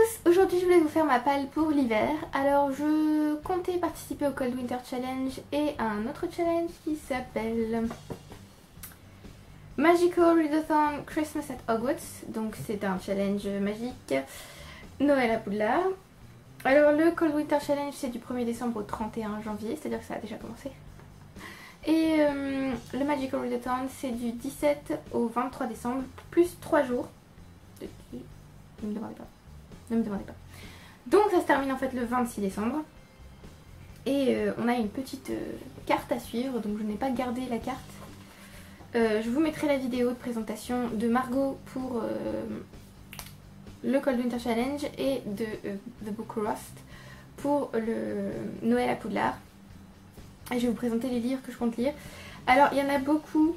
tous, aujourd'hui je voulais vous faire ma palle pour l'hiver. Alors je comptais participer au Cold Winter Challenge et à un autre challenge qui s'appelle Magical Readathon Christmas at Hogwarts. Donc c'est un challenge magique Noël à Poudlard. Alors le Cold Winter Challenge c'est du 1er décembre au 31 janvier, c'est-à-dire que ça a déjà commencé. Et le Magical Readathon c'est du 17 au 23 décembre, plus 3 jours. Ne me demandez pas. Ne me demandez pas. Donc ça se termine en fait le 26 décembre. Et on a une petite carte à suivre, donc je n'ai pas gardé la carte. Je vous mettrai la vidéo de présentation de Margot pour le Cold Winter Challenge et de The Book Rust pour le Noël à Poudlard. Et je vais vous présenter les livres que je compte lire. Alors il y en a beaucoup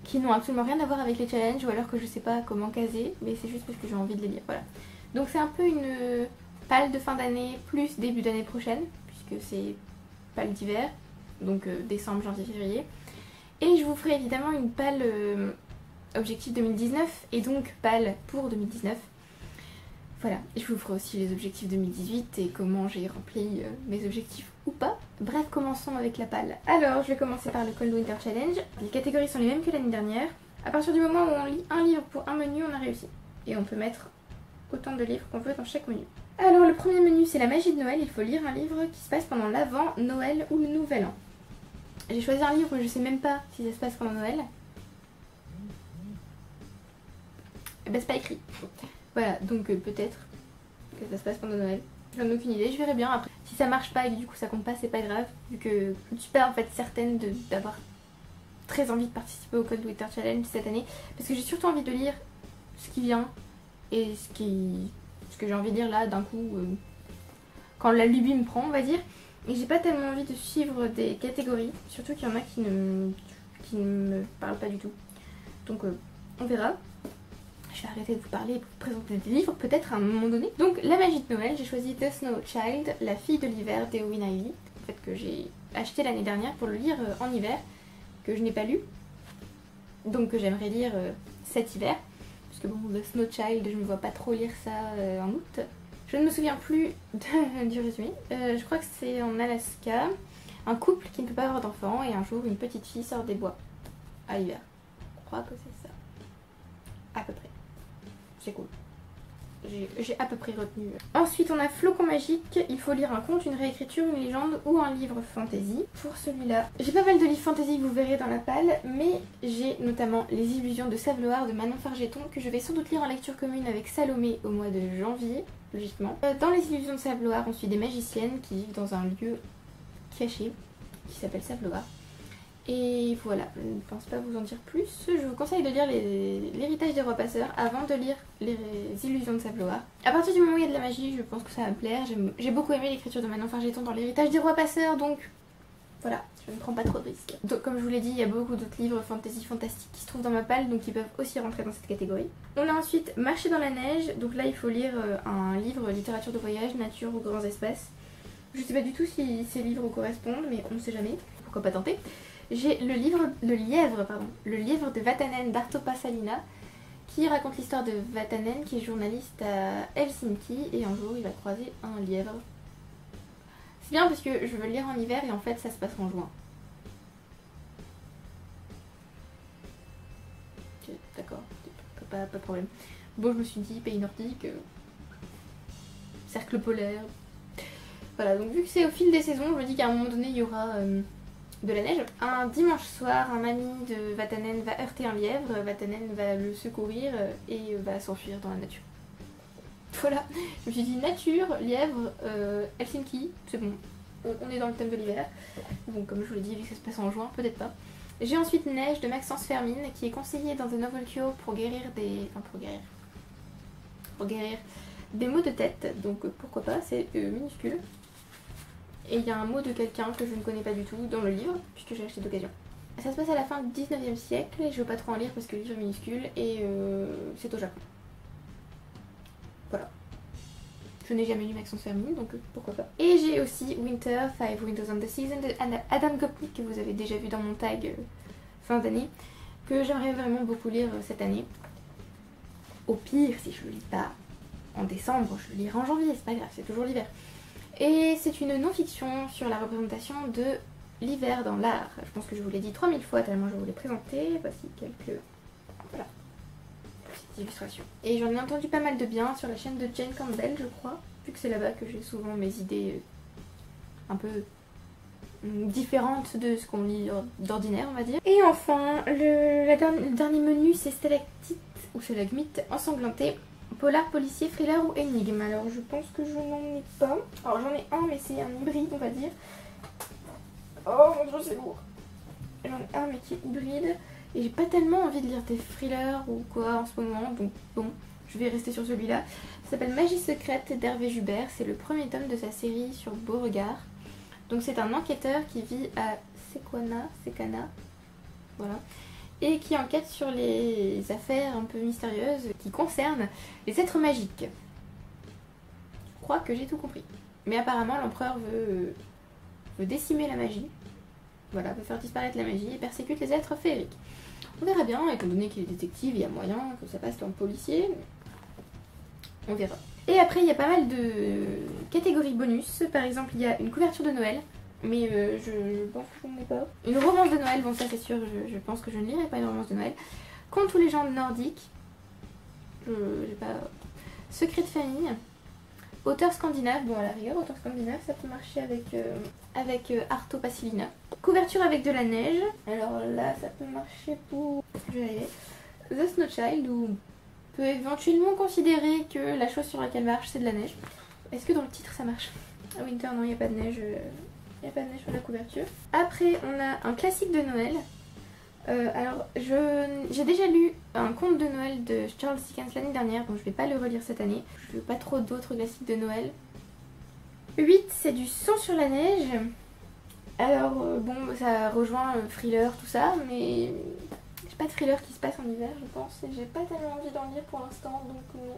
qui n'ont absolument rien à voir avec les challenges ou alors que je sais pas comment caser, mais c'est juste parce que j'ai envie de les lire, voilà. Donc c'est un peu une palle de fin d'année plus début d'année prochaine, puisque c'est palle d'hiver, donc décembre, janvier, février. Et je vous ferai évidemment une palle objectif 2019 et donc palle pour 2019. Voilà, je vous ferai aussi les objectifs 2018 et comment j'ai rempli mes objectifs ou pas. Bref, commençons avec la palle. Alors, je vais commencer par le Cold Winter Challenge. Les catégories sont les mêmes que l'année dernière. À partir du moment où on lit un livre pour un menu, on a réussi. Et on peut mettre autant de livres qu'on veut dans chaque menu. Alors, le premier menu, c'est la magie de Noël. Il faut lire un livre qui se passe pendant l'Avent, Noël ou le Nouvel An. J'ai choisi un livre, mais je sais même pas si ça se passe pendant Noël. Eh ben, c'est pas écrit. Voilà, donc peut-être que ça se passe pendant Noël. J'en ai aucune idée, je verrai bien après. Si ça marche pas et que du coup ça compte pas, c'est pas grave. Vu que je suis pas en fait certaine d'avoir très envie de participer au Cold Winter Challenge cette année. Parce que j'ai surtout envie de lire ce qui vient et ce que j'ai envie de lire là d'un coup quand la lubie me prend, on va dire. Et j'ai pas tellement envie de suivre des catégories, surtout qu'il y en a qui ne me parlent pas du tout. Donc on verra. Je vais arrêter de vous parler et vous présenter des livres peut-être à un moment donné. Donc la magie de Noël, j'ai choisi The Snow Child, la fille de l'hiver d'Eowyn Ivey. En fait que j'ai acheté l'année dernière pour le lire en hiver, que je n'ai pas lu. Donc que j'aimerais lire cet hiver. Parce que bon, The Snow Child, je ne me vois pas trop lire ça en août. Je ne me souviens plus du résumé. Je crois que c'est en Alaska. Un couple qui ne peut pas avoir d'enfant et un jour une petite fille sort des bois à l'hiver. Je crois que c'est ça. À peu près. C'est cool. J'ai à peu près retenu. Ensuite on a Flocon Magique. Il faut lire un conte, une réécriture, une légende ou un livre fantasy. Pour celui-là, j'ai pas mal de livres fantasy que vous verrez dans la palle, mais j'ai notamment Les Illusions de Savloar de Manon Fargeton que je vais sans doute lire en lecture commune avec Salomé au mois de janvier, logiquement. Dans Les Illusions de Savloar, on suit des magiciennes qui vivent dans un lieu caché qui s'appelle Savloar. Et voilà, je ne pense pas vous en dire plus. Je vous conseille de lire l'héritage des rois passeurs avant de lire les illusions de Savloar. À partir du moment où il y a de la magie, je pense que ça va me plaire. J'ai beaucoup aimé l'écriture de Manon Fargeton dans l'héritage des rois passeurs, donc voilà, je ne prends pas trop de risques. Donc comme je vous l'ai dit, il y a beaucoup d'autres livres fantasy fantastiques qui se trouvent dans ma palle, donc ils peuvent aussi rentrer dans cette catégorie. On a ensuite Marcher dans la neige, donc là il faut lire un livre littérature de voyage, nature ou grands espaces. Je ne sais pas du tout si ces livres correspondent, mais on ne sait jamais, pourquoi pas tenter. J'ai le lièvre de Vatanen d'Arto-Passalina qui raconte l'histoire de Vatanen qui est journaliste à Helsinki et un jour il va croiser un lièvre. C'est bien parce que je veux le lire en hiver et en fait ça se passe en juin. D'accord, pas de problème. Bon, je me suis dit pays nordique, cercle polaire. Voilà, donc vu que c'est au fil des saisons, je me dis qu'à un moment donné il y aura de la neige. Un dimanche soir, un ami de Vatanen va heurter un lièvre, Vatanen va le secourir et va s'enfuir dans la nature. Voilà, je me suis dit nature, lièvre, Helsinki, c'est bon, on est dans le thème de l'hiver. Donc comme je vous l'ai dit, vu que ça se passe en juin, peut-être pas. J'ai ensuite Neige de Maxence Fermine qui est conseillé dans The Novel Cure pour guérir des... Enfin pour guérir des maux de tête, donc pourquoi pas, c'est minuscule. Et il y a un mot de quelqu'un que je ne connais pas du tout dans le livre, puisque j'ai acheté d'occasion. Ça se passe à la fin du 19e siècle, et je ne veux pas trop en lire parce que le livre est minuscule, et c'est au Japon. Voilà. Je n'ai jamais lu Maxence Fermine, donc pourquoi pas. Et j'ai aussi Winter, Five Winters and the Season de Adam Gopnik, que vous avez déjà vu dans mon tag fin d'année, que j'aimerais vraiment beaucoup lire cette année. Au pire, si je le lis pas en décembre, je le lirai en janvier, c'est pas grave, c'est toujours l'hiver. Et c'est une non-fiction sur la représentation de l'hiver dans l'art. Je pense que je vous l'ai dit 3000 fois tellement je vous l'ai présenté. Voici quelques... Voilà. Petites illustrations. Et j'en ai entendu pas mal de bien sur la chaîne de Jane Campbell, je crois. Vu que c'est là-bas que j'ai souvent mes idées un peu différentes de ce qu'on lit d'ordinaire, on va dire. Et enfin, le dernier menu, c'est Stalactite ou Stalagmite ensanglanté. Polar, policier, thriller ou énigme. Alors je pense que je n'en ai pas. Alors j'en ai un mais c'est un hybride on va dire. Oh mon dieu c'est lourd. J'en ai un mais qui est hybride. Et j'ai pas tellement envie de lire des thrillers ou quoi en ce moment. Donc bon, je vais rester sur celui-là. Ça s'appelle Magie secrète d'Hervé Jubert. C'est le premier tome de sa série sur Beauregard. Donc c'est un enquêteur qui vit à Secana. Voilà. Et qui enquête sur les affaires un peu mystérieuses qui concernent les êtres magiques. Je crois que j'ai tout compris. Mais apparemment l'empereur veut décimer la magie. Voilà, veut faire disparaître la magie et persécute les êtres féeriques. On verra bien, étant donné qu'il est détective, il y a moyen que ça passe dans le policier. On verra. Et après il y a pas mal de catégories bonus. Par exemple il y a une couverture de Noël. Mais je pense que je n'en ai pas. Une romance de Noël, bon ça c'est sûr, je pense que je ne lirai pas une romance de Noël. Contes ou légendes nordiques. J'ai pas... Secret de famille. Auteur scandinave, bon à la rigueur, auteur scandinave, ça peut marcher avec Arto Passilina. Couverture avec de la neige. Alors là, ça peut marcher pour... Je vais aller. The Snow Child, où on peut éventuellement considérer que la chose sur laquelle marche, c'est de la neige. Est-ce que dans le titre ça marche? Ah Winter, non, il n'y a pas de neige. Il n'y a pas de neige sur la couverture. Après, on a un classique de Noël. Alors, j'ai déjà lu un conte de Noël de Charles Dickens l'année dernière, donc je vais pas le relire cette année. Je veux pas trop d'autres classiques de Noël. 8, c'est du sang sur la neige. Alors, bon, ça rejoint thriller, tout ça, mais j'ai pas de thriller qui se passe en hiver, je pense. Et j'ai pas tellement envie d'en lire pour l'instant, donc non.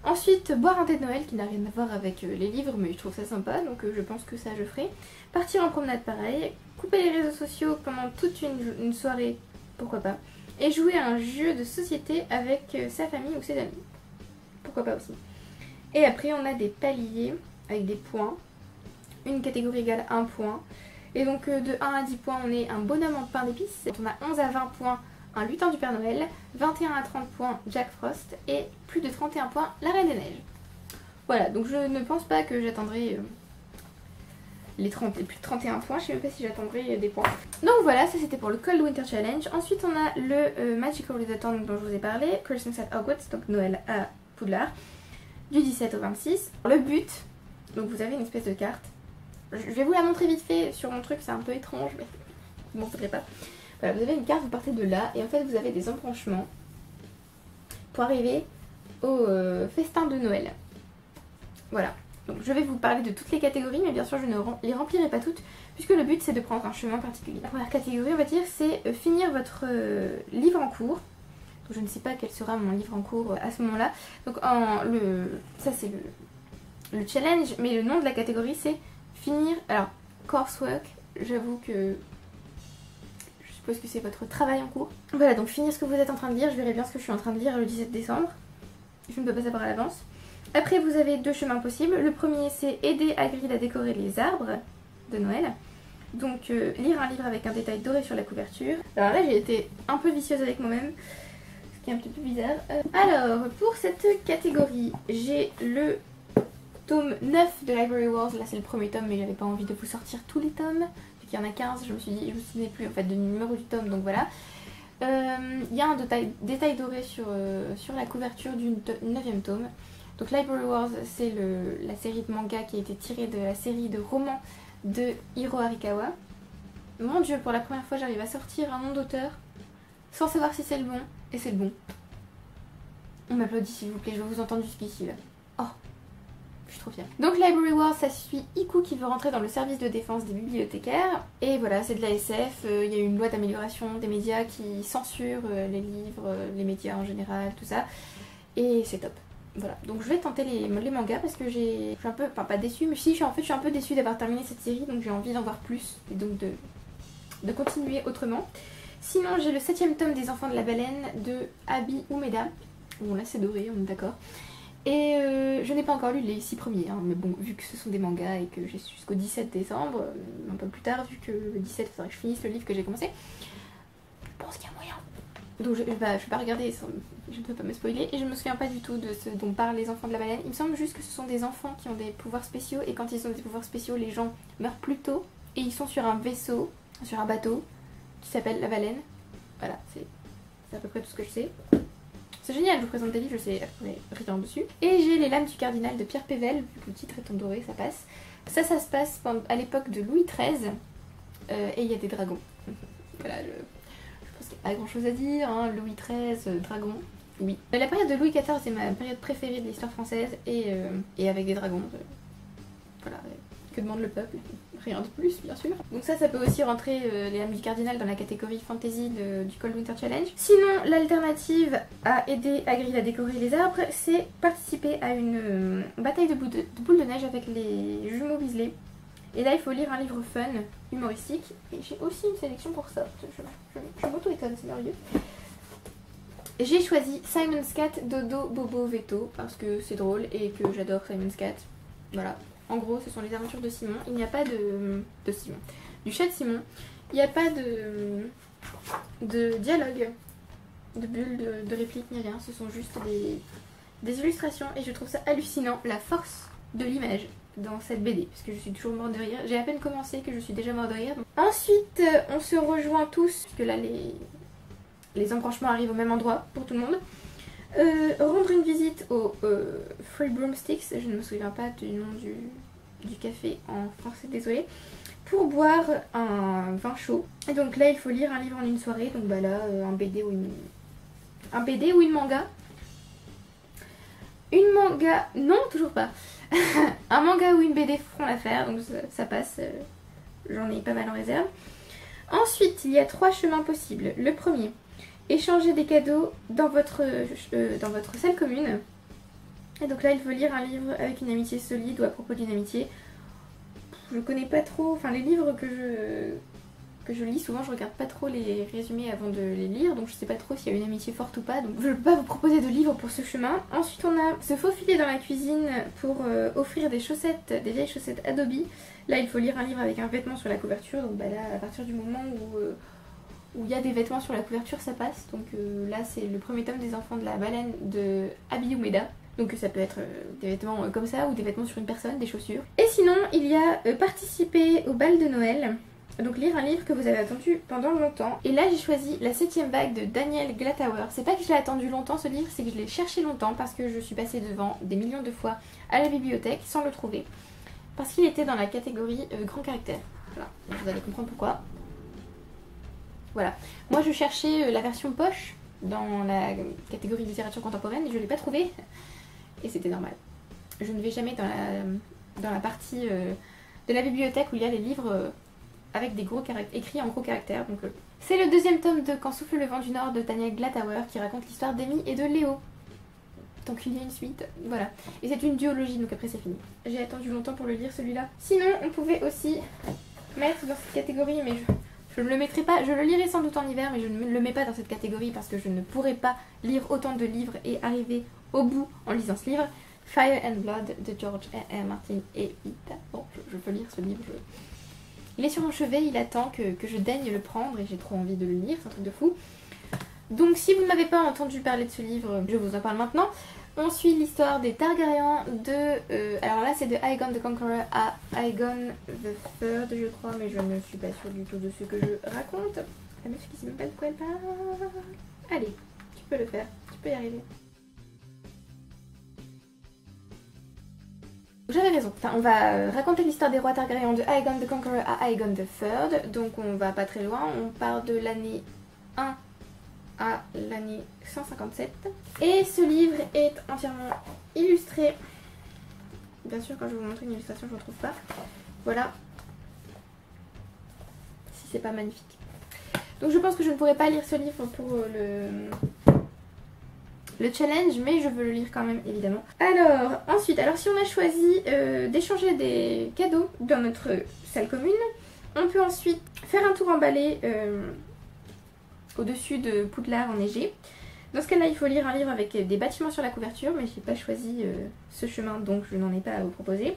Ensuite, boire un thé de Noël qui n'a rien à voir avec les livres, mais je trouve ça sympa, donc je pense que ça je ferai. Partir en promenade pareil, couper les réseaux sociaux pendant toute une soirée, pourquoi pas. Et jouer à un jeu de société avec sa famille ou ses amis, pourquoi pas aussi. Et après on a des paliers avec des points, une catégorie égale 1 point. Et donc de 1 à 10 points on est un bonhomme en pain d'épices, on a 11 à 20 points un lutin du Père Noël, 21 à 30 points Jack Frost et plus de 31 points la Reine des Neiges. Voilà, donc je ne pense pas que j'atteindrai les plus de 31 points, je sais même pas si j'attendrai des points. Donc voilà, ça c'était pour le Cold Winter Challenge. Ensuite on a le Magical Readathon dont je vous ai parlé, Christmas at Hogwarts, donc Noël à Poudlard, du 17 au 26. Le but, donc vous avez une espèce de carte, je vais vous la montrer vite fait sur mon truc, c'est un peu étrange mais vous m'en voudrez pas. Voilà, vous avez une carte, vous partez de là et en fait vous avez des embranchements pour arriver au festin de Noël. Voilà, donc je vais vous parler de toutes les catégories mais bien sûr je ne les remplirai pas toutes puisque le but c'est de prendre un chemin particulier. La première catégorie on va dire c'est finir votre livre en cours. Donc, je ne sais pas quel sera mon livre en cours à ce moment là. Donc ça c'est le challenge mais le nom de la catégorie c'est finir, alors coursework, j'avoue que... Je suppose que c'est votre travail en cours. Voilà, donc finir ce que vous êtes en train de lire. Je verrai bien ce que je suis en train de lire le 17 décembre. Je ne peux pas savoir à l'avance. Après, vous avez deux chemins possibles. Le premier, c'est aider Hagrid à décorer les arbres de Noël. Donc, lire un livre avec un détail doré sur la couverture. Alors là, j'ai été un peu vicieuse avec moi-même, ce qui est un petit peu bizarre. Alors, pour cette catégorie, j'ai le tome 9 de Library Wars. Là, c'est le premier tome, mais j'avais pas envie de vous sortir tous les tomes. Il y en a 15, je me suis dit, je me souvenais plus en fait du numéro du tome, donc voilà. Il y a un détail doré sur la couverture du 9e tome. Donc Library Wars, c'est la série de manga qui a été tirée de la série de romans de Hiro Arikawa. Mon dieu, pour la première fois j'arrive à sortir un nom d'auteur sans savoir si c'est le bon, et c'est le bon. On m'applaudit s'il vous plaît, je veux vous entendre jusqu'ici là. Oh, je suis trop fière. Donc Library Wars, ça suit Iku qui veut rentrer dans le service de défense des bibliothécaires. Et voilà, c'est de la SF, il y a eu une loi d'amélioration des médias qui censure les livres, les médias en général, tout ça. Et c'est top. Voilà, donc je vais tenter les mangas parce que je suis un peu, enfin pas déçue, mais si, en fait je suis un peu déçue d'avoir terminé cette série, donc j'ai envie d'en voir plus, et donc de continuer autrement. Sinon j'ai le 7e tome des Enfants de la Baleine de Abi Umeda. Bon là c'est doré, on est d'accord. Et Je n'ai pas encore lu les 6 premiers, hein, mais bon, vu que ce sont des mangas et que j'ai jusqu'au 17 décembre, un peu plus tard, vu que le 17, il faudrait que je finisse le livre que j'ai commencé, je pense qu'il y a moyen. Donc je vais pas regarder, je ne peux pas me spoiler, et je me souviens pas du tout de ce dont parlent les enfants de la baleine. Il me semble juste que ce sont des enfants qui ont des pouvoirs spéciaux, et quand ils ont des pouvoirs spéciaux, les gens meurent plus tôt, et ils sont sur un vaisseau, sur un bateau, qui s'appelle la baleine. Voilà, c'est à peu près tout ce que je sais. C'est génial, je vous présente des livres, je sais rien dessus. Et j'ai Les Lames du Cardinal de Pierre Pével, vu que le titre est en doré, ça passe. Ça se passe à l'époque de Louis XIII, et il y a des dragons. Voilà, je pense qu'il n'y a pas grand chose à dire, hein. Louis XIII, dragon, oui. La période de Louis XIV est ma période préférée de l'histoire française, et avec des dragons, voilà, que demande le peuple? Rien de plus, bien sûr. Donc ça peut aussi rentrer Les Lames du Cardinal dans la catégorie fantasy du Cold Winter Challenge. Sinon, l'alternative à aider Hagrid à décorer les arbres, c'est participer à une bataille de boules de neige avec les jumeaux Weasley. Et là, il faut lire un livre fun, humoristique. Et j'ai aussi une sélection pour ça. Je m'auto-étonne, c'est merveilleux. J'ai choisi Simon's Cat, Dodo, Bobo, Veto, parce que c'est drôle et que j'adore Simon's Cat. Voilà. En gros, ce sont les aventures de Simon. Il n'y a pas de Simon. Du chat de Simon. Il n'y a pas de dialogue, de bulles, de répliques, ni rien. Ce sont juste des illustrations. Et je trouve ça hallucinant, la force de l'image dans cette BD. Parce que je suis toujours morte de rire. J'ai à peine commencé que je suis déjà morte de rire. Ensuite, on se rejoint tous. Parce que là, les embranchements arrivent au même endroit pour tout le monde. Rendre une visite au Free Broomsticks, je ne me souviens pas du nom du café en français, désolé, pour boire un vin chaud. Et donc là il faut lire un livre en une soirée, donc bah là un BD ou une manga. Une manga, non toujours pas. Un manga ou une BD feront l'affaire, donc ça passe, j'en ai pas mal en réserve. Ensuite il y a 3 chemins possibles. Le premier, échanger des cadeaux dans votre salle commune. Et donc là il faut lire un livre avec une amitié solide ou à propos d'une amitié. Je connais pas trop, enfin les livres que je lis souvent je regarde pas trop les résumés avant de les lire, donc je sais pas trop s'il y a une amitié forte ou pas, donc je ne peux pas vous proposer de livres pour ce chemin. Ensuite on a se faufiler dans la cuisine pour offrir des chaussettes, des vieilles chaussettes Adobe. Là il faut lire un livre avec un vêtement sur la couverture, donc bah là à partir du moment où il y a des vêtements sur la couverture, ça passe. Donc là c'est le premier tome des enfants de la baleine de Abi Umeda. Donc ça peut être des vêtements comme ça ou des vêtements sur une personne, des chaussures. Et sinon il y a participer au bal de Noël. Donc lire un livre que vous avez attendu pendant longtemps. Et là j'ai choisi La 7ème vague de Daniel Glatauer. C'est pas que je l'ai attendu longtemps ce livre, c'est que je l'ai cherché longtemps parce que je suis passée devant des millions de fois à la bibliothèque sans le trouver. Parce qu'il était dans la catégorie grand caractère. Voilà, vous allez comprendre pourquoi. Voilà, moi je cherchais la version poche dans la catégorie littérature contemporaine et je ne l'ai pas trouvée. Et c'était normal. Je ne vais jamais dans la partie de la bibliothèque où il y a les livres avec des gros caractères, écrits en gros caractères. Donc, c'est le 2e tome de Quand souffle le vent du Nord de Daniel Glatauer qui raconte l'histoire d'Amy et de Léo. Donc il y a une suite, voilà. Et c'est une duologie, donc après c'est fini. J'ai attendu longtemps pour le lire celui-là. Sinon, on pouvait aussi mettre dans cette catégorie, mais je ne le mettrai pas, je le lirai sans doute en hiver, mais je ne le mets pas dans cette catégorie parce que je ne pourrais pas lire autant de livres et arriver au bout en lisant ce livre. Fire and Blood de George R.R. Martin et Ita. Bon, je peux lire ce livre. Il est sur mon chevet, il attend que je daigne le prendre et j'ai trop envie de le lire, c'est un truc de fou. Donc si vous ne m'avez pas entendu parler de ce livre, je vous en parle maintenant. On suit l'histoire des Targaryens alors là c'est de Aegon the Conqueror à Aegon the Third je crois, mais je ne suis pas sûre du tout de ce que je raconte. La meuf qui sait même pas de quoi elle parle. Allez, tu peux le faire, tu peux y arriver. J'avais raison, enfin, on va raconter l'histoire des rois Targaryens de Aegon the Conqueror à Aegon the Third, donc on va pas très loin, on part de l'année 1 à l'année 157. Et ce livre est entièrement illustré. Bien sûr, quand je vais vous montrer une illustration, je ne retrouve pas. Voilà. Si c'est pas magnifique. Donc je pense que je ne pourrai pas lire ce livre pour le challenge, mais je veux le lire quand même, évidemment. Alors, ensuite, si on a choisi d'échanger des cadeaux dans notre salle commune, on peut ensuite faire un tour emballé au-dessus de Poudlard enneigé. Dans ce cas-là, il faut lire un livre avec des bâtiments sur la couverture, mais j'ai pas choisi ce chemin, donc je n'en ai pas à vous proposer.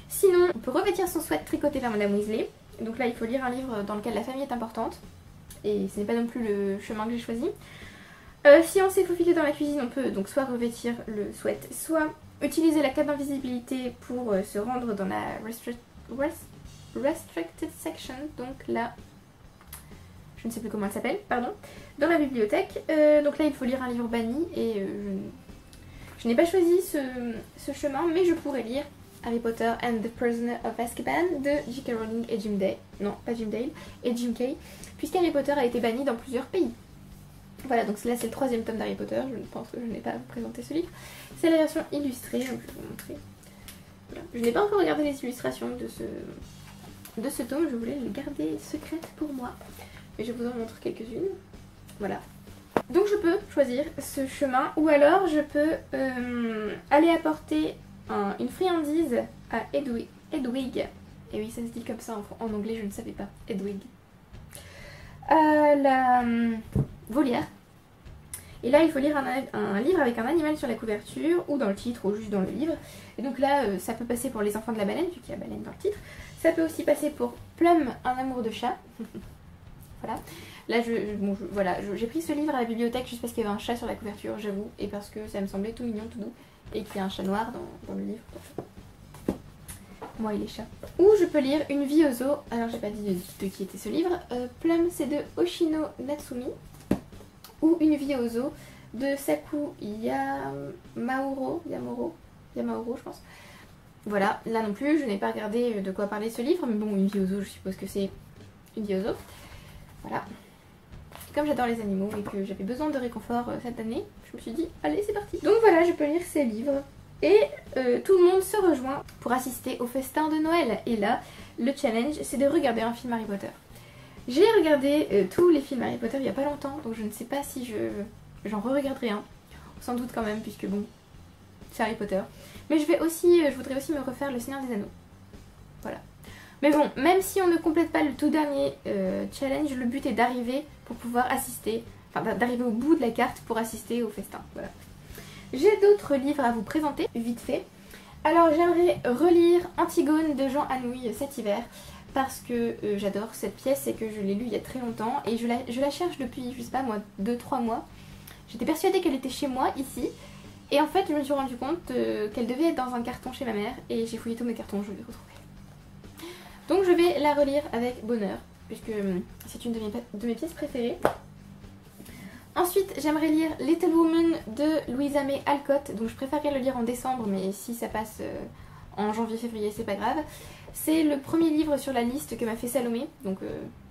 Sinon, on peut revêtir son sweat tricoté par Madame Weasley. Donc là, il faut lire un livre dans lequel la famille est importante. Et ce n'est pas non plus le chemin que j'ai choisi. Si on s'est faufilé dans la cuisine, on peut donc soit revêtir le sweat, soit utiliser la cape d'invisibilité pour se rendre dans la restricted section, donc là, je ne sais plus comment elle s'appelle, pardon, dans la bibliothèque. Donc là, il faut lire un livre banni et je n'ai pas choisi ce chemin, mais je pourrais lire Harry Potter and the Prisoner of Azkaban de J.K. Rowling et Jim Day, non pas Jim Dale, et Jim Kay, puisqu'Harry Potter a été banni dans plusieurs pays. Voilà, donc là c'est le 3e tome d'Harry Potter, je pense que je n'ai pas à vous présenter ce livre. C'est la version illustrée, donc je vais vous montrer. Voilà. Je n'ai pas encore regardé les illustrations de ce tome, je voulais les garder secrètes pour moi. Mais je vous en montre quelques-unes. Voilà. Donc je peux choisir ce chemin, ou alors je peux aller apporter une friandise à Hedwig. Et oui, ça se dit comme ça en anglais, je ne savais pas. Hedwig. La volière. Et là, il faut lire un livre avec un animal sur la couverture, ou dans le titre, ou juste dans le livre. Et donc là, ça peut passer pour Les Enfants de la Baleine, vu qu'il y a baleine dans le titre. Ça peut aussi passer pour Plum, un amour de chat. Voilà. Là, voilà, j'ai pris ce livre à la bibliothèque juste parce qu'il y avait un chat sur la couverture, j'avoue, et parce que ça me semblait tout mignon, tout doux, et qu'il y a un chat noir dans le livre. Moi et les chats. Ou je peux lire Une vie aux zoo. Alors, j'ai pas dit de qui était ce livre. Plum, c'est de Hoshino Natsumi. Ou Une vie aux zoo de Saku Yamauro, je pense. Voilà, là non plus, je n'ai pas regardé de quoi parler ce livre, mais bon, Une vie aux zoo, je suppose que c'est Une vie aux zoo. Voilà. Comme j'adore les animaux et que j'avais besoin de réconfort cette année, je me suis dit, allez, c'est parti. Donc voilà, je peux lire ces livres. Et tout le monde se rejoint pour assister au festin de Noël. Et là, le challenge, c'est de regarder un film Harry Potter. J'ai regardé tous les films Harry Potter il n'y a pas longtemps, donc je ne sais pas si j'en re-regarderai un. Sans doute quand même, puisque bon, c'est Harry Potter. Mais je voudrais aussi me refaire Le Seigneur des Anneaux. Voilà. Mais bon, même si on ne complète pas le tout dernier challenge, le but est d'arriver pour pouvoir assister, enfin d'arriver au bout de la carte pour assister au festin. Voilà. J'ai d'autres livres à vous présenter, vite fait. Alors j'aimerais relire Antigone de Jean Anouilh cet hiver, parce que j'adore cette pièce et que je l'ai lue il y a très longtemps. Et je la cherche depuis, je sais pas moi, 2-3 mois. J'étais persuadée qu'elle était chez moi, ici. Et en fait, je me suis rendu compte qu'elle devait être dans un carton chez ma mère. Et j'ai fouillé tous mes cartons, je l'ai retrouvée. Donc je vais la relire avec bonheur, puisque c'est une de mes pièces préférées. Ensuite, j'aimerais lire Little Woman de Louisa May Alcott. Donc je préférerais le lire en décembre, mais si ça passe en janvier-février, c'est pas grave. C'est le premier livre sur la liste que m'a fait Salomé. Donc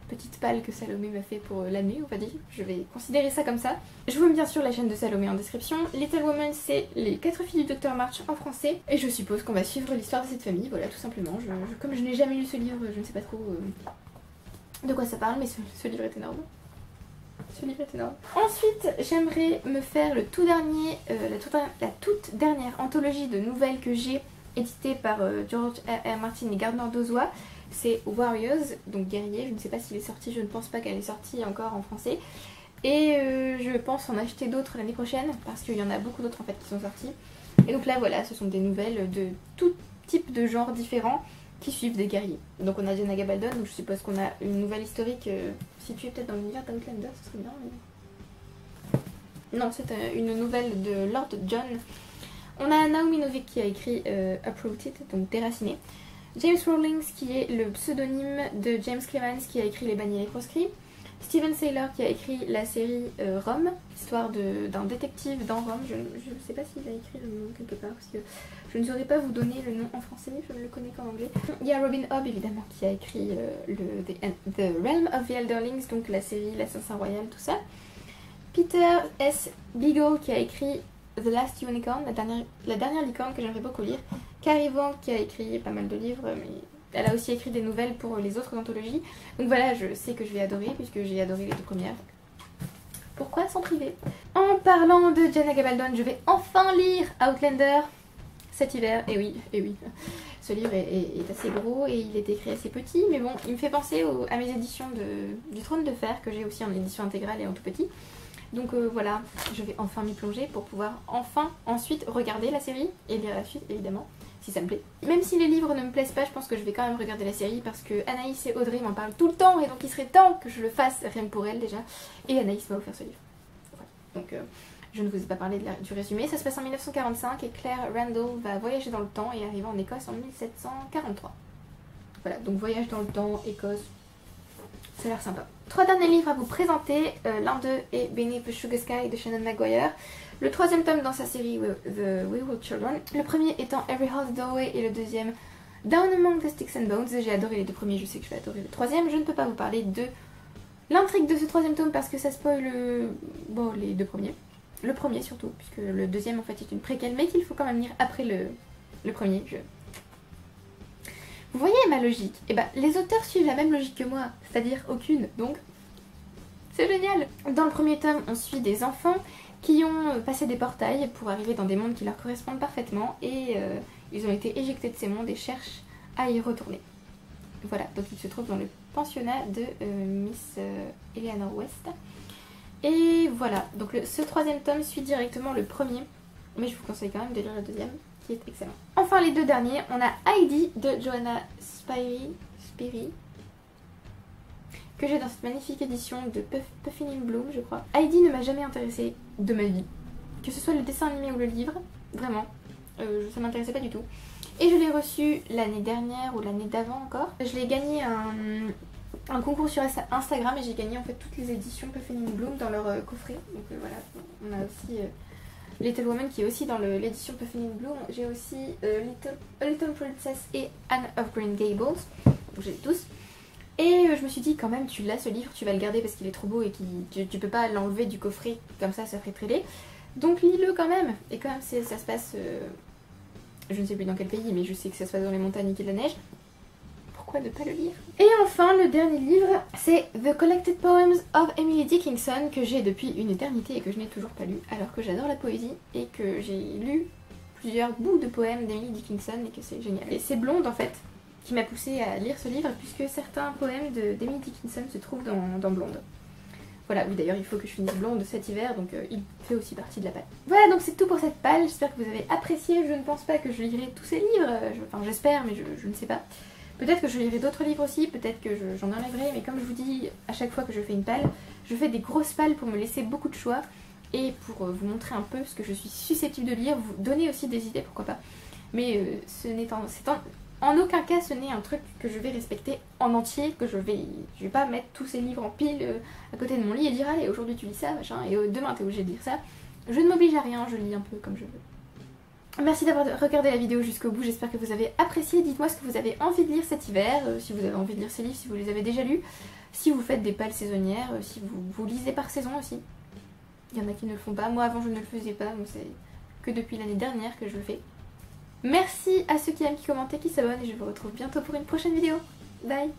petite palle que Salomé m'a fait pour l'année, on va dire. Je vais considérer ça comme ça. Je vous mets bien sûr la chaîne de Salomé en description. Little Woman, c'est les 4 filles du Dr March en français. Et je suppose qu'on va suivre l'histoire de cette famille, voilà, tout simplement. Comme je n'ai jamais lu ce livre, je ne sais pas trop de quoi ça parle, mais ce livre est énorme. Ce livre est énorme. Ensuite, j'aimerais me faire le tout dernier, la toute dernière anthologie de nouvelles que j'ai éditée par George R. R. Martin et Gardner Dozois. C'est Warriors, donc guerrier. Je ne sais pas s'il est sorti, je ne pense pas qu'elle est sortie encore en français. Et je pense en acheter d'autres l'année prochaine, parce qu'il y en a beaucoup d'autres en fait qui sont sortis. Et donc là voilà, ce sont des nouvelles de tout type de genres différents qui suivent des guerriers. Donc on a Diana Gabaldon, donc je suppose qu'on a une nouvelle historique située peut-être dans l'univers d'Outlander, ce serait bien. Mais... non, c'est une nouvelle de Lord John. On a Naomi Novik qui a écrit Uprooted, donc déraciné. James Rowling qui est le pseudonyme de James Clemens qui a écrit Les Bannis et les Proscrits. Steven Saylor qui a écrit la série Rome, histoire d'un détective dans Rome. Je ne sais pas s'il a écrit le nom quelque part, parce que je ne saurais pas vous donner le nom en français, je ne le connais qu'en anglais. Il y a Robin Hobb évidemment qui a écrit The Realm of the Elderlings, donc la série L'Assassin Royal, tout ça. Peter S. Beagle qui a écrit The Last Unicorn, la dernière licorne que j'aimerais beaucoup lire. Carrie Vaughn qui a écrit pas mal de livres, mais elle a aussi écrit des nouvelles pour les autres anthologies. Donc voilà, je sais que je vais adorer puisque j'ai adoré les 2 premières. Pourquoi s'en priver? En parlant de Diana Gabaldon, je vais enfin lire Outlander cet hiver. Et oui, ce livre est assez gros et il est écrit assez petit, mais bon, il me fait penser à mes éditions du Trône de Fer que j'ai aussi en édition intégrale et en tout petit. Donc voilà, je vais enfin m'y plonger pour pouvoir enfin ensuite regarder la série et lire la suite évidemment, si ça me plaît. Même si les livres ne me plaisent pas, je pense que je vais quand même regarder la série parce que Anaïs et Audrey m'en parlent tout le temps et donc il serait temps que je le fasse, rien que pour elles déjà. Et Anaïs m'a offert ce livre. Voilà. Donc je ne vous ai pas parlé du résumé. Ça se passe en 1945 et Claire Randall va voyager dans le temps et arriver en Écosse en 1743. Voilà, donc voyage dans le temps, Écosse, ça a l'air sympa. 3 derniers livres à vous présenter. L'un d'eux est Beneath the Sugar Sky de Shannon Maguire. Le 3e tome dans sa série The Wayward Children. Le premier étant Every Heart's Doorway et le deuxième Down Among the Sticks and Bones. J'ai adoré les 2 premiers, je sais que je vais adorer le 3e. Je ne peux pas vous parler de l'intrigue de ce 3e tome parce que ça spoil bon, les 2 premiers. Le premier surtout, puisque le 2e en fait est une préquelle, mais qu'il faut quand même lire après le premier. Vous voyez ma logique? Et bah les auteurs suivent la même logique que moi, c'est-à-dire aucune, donc c'est génial. Dans le premier tome, on suit des enfants qui ont passé des portails pour arriver dans des mondes qui leur correspondent parfaitement et ils ont été éjectés de ces mondes et cherchent à y retourner. Voilà, donc ils se trouvent dans le pensionnat de Miss Eleanor West. Et voilà, donc ce 3e tome suit directement le premier, mais je vous conseille quand même de lire le 2e. Qui est excellent. Enfin les 2 derniers, on a Heidi de Joanna Spyri que j'ai dans cette magnifique édition de Puffin in Bloom je crois. Heidi ne m'a jamais intéressée de ma vie, que ce soit le dessin animé ou le livre, vraiment, ça m'intéressait pas du tout. Et je l'ai reçu l'année dernière ou l'année d'avant encore. Je l'ai gagné un concours sur Instagram et j'ai gagné en fait toutes les éditions Puffin in Bloom dans leur coffret. Donc voilà, on a aussi... Little Woman qui est aussi dans l'édition Puffin in Bloom. J'ai aussi Little Princess et Anne of Green Gables. Donc j'ai tous. Et je me suis dit quand même tu l'as ce livre, tu vas le garder parce qu'il est trop beau et tu peux pas l'enlever du coffret comme ça ferait très laid. Donc lis-le quand même. Et quand même ça se passe, je ne sais plus dans quel pays mais je sais que ça se passe dans les montagnes et qu'il y a de la neige. Pourquoi ne pas le lire? Et enfin le dernier livre c'est The Collected Poems of Emily Dickinson que j'ai depuis une éternité et que je n'ai toujours pas lu alors que j'adore la poésie et que j'ai lu plusieurs bouts de poèmes d'Emily Dickinson et que c'est génial. Et c'est Blonde en fait qui m'a poussée à lire ce livre puisque certains poèmes d'Emily Dickinson se trouvent dans Blonde. Voilà, oui d'ailleurs il faut que je finisse Blonde cet hiver donc il fait aussi partie de la palle. Voilà donc c'est tout pour cette palle, j'espère que vous avez apprécié, je ne pense pas que je lirai tous ces livres, enfin j'espère mais je ne sais pas. Peut-être que je lirai d'autres livres aussi, peut-être que j'en enlèverai, mais comme je vous dis, à chaque fois que je fais une palle, je fais des grosses palles pour me laisser beaucoup de choix et pour vous montrer un peu ce que je suis susceptible de lire, vous donner aussi des idées, pourquoi pas. Mais en aucun cas ce n'est un truc que je vais respecter en entier, que je vais pas mettre tous ces livres en pile à côté de mon lit et dire allez aujourd'hui tu lis ça, machin, et demain t'es obligé de lire ça. Je ne m'oblige à rien, je lis un peu comme je veux. Merci d'avoir regardé la vidéo jusqu'au bout, j'espère que vous avez apprécié. Dites-moi ce que vous avez envie de lire cet hiver, si vous avez envie de lire ces livres, si vous les avez déjà lus, si vous faites des palles saisonnières, si vous lisez par saison aussi. Il y en a qui ne le font pas, moi avant je ne le faisais pas, donc c'est que depuis l'année dernière que je le fais. Merci à ceux qui aiment, qui commentent et qui s'abonnent et je vous retrouve bientôt pour une prochaine vidéo. Bye!